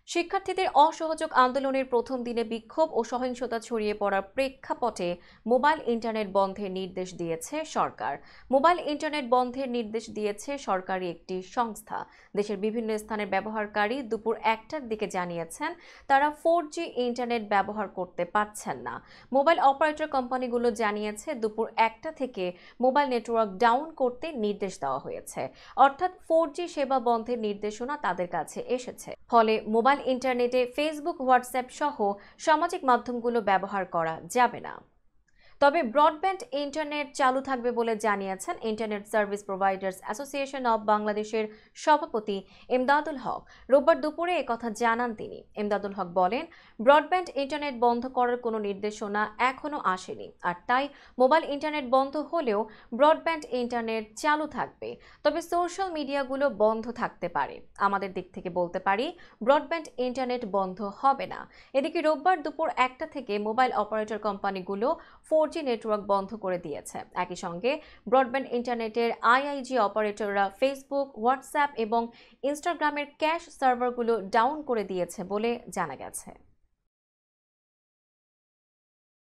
শিক্ষার্থীদের অসহযোগ আন্দোলনের প্রথম দিনে বিক্ষোভ ও সহিংসতা ছড়িয়ে পড়ার প্রেক্ষাপটে মোবাইল ইন্টারনেট বন্ধের নির্দেশ দিয়েছে সরকার। মোবাইল ইন্টারনেট বন্ধের নির্দেশ দিয়েছে সরকারি একটি সংস্থা। দেশের বিভিন্ন স্থানের ব্যবহারকারী দুপুর 1টার দিকে জানিয়েছেন তারা 4G ইন্টারনেট ব্যবহার করতে পারছেন না। মোবাইল অপারেটর কোম্পানিগুলো জানিয়েছে দুপুর 1টা থেকে মোবাইল নেটওয়ার্ক ডাউন করতে নির্দেশ দেওয়া হয়েছে, অর্থাৎ 4G সেবা বন্ধের নির্দেশনা তাদের কাছে এসেছে। ফলে মোবাইল ইন্টারনেটে ফেসবুক, হোয়াটসঅ্যাপ সহ সামাজিক মাধ্যমগুলো ব্যবহার করা যাবে না। তবে ব্রডব্যান্ড ইন্টারনেট চালু থাকবে বলে জানিয়েছেন internet service providers association of বাংলাদেশের সভাপতি এমদাদুল হক। রোববার দুপুরে একথা জানান তিনি। এমদাদুল হক বলেন, ব্রডব্যান্ড ইন্টারনেট বন্ধ করার কোনো নির্দেশনা এখনো আসেনি, আর তাই মোবাইল ইন্টারনেট বন্ধ হলেও ব্রডব্যান্ড ইন্টারনেট চালু থাকবে। তবে সোশ্যাল মিডিয়াগুলো বন্ধ থাকতে পারে। আমাদের দিক থেকে বলতে পারি, ব্রডব্যান্ড ইন্টারনেট বন্ধ হবে না। এদিকে রোববার দুপুর 1টা থেকে মোবাইল অপারেটর কোম্পানিগুলো 4G নেটওয়ার্ক বন্ধ করে দিয়েছে। একই সঙ্গে ব্রডব্যান্ড ইন্টারনেটের আইআইজি অপারেটররা ফেসবুক, হোয়াটসঅ্যাপ এবং ইনস্টাগ্রামের ক্যাশ সার্ভারগুলো ডাউন করে দিয়েছে বলে জানা গেছে।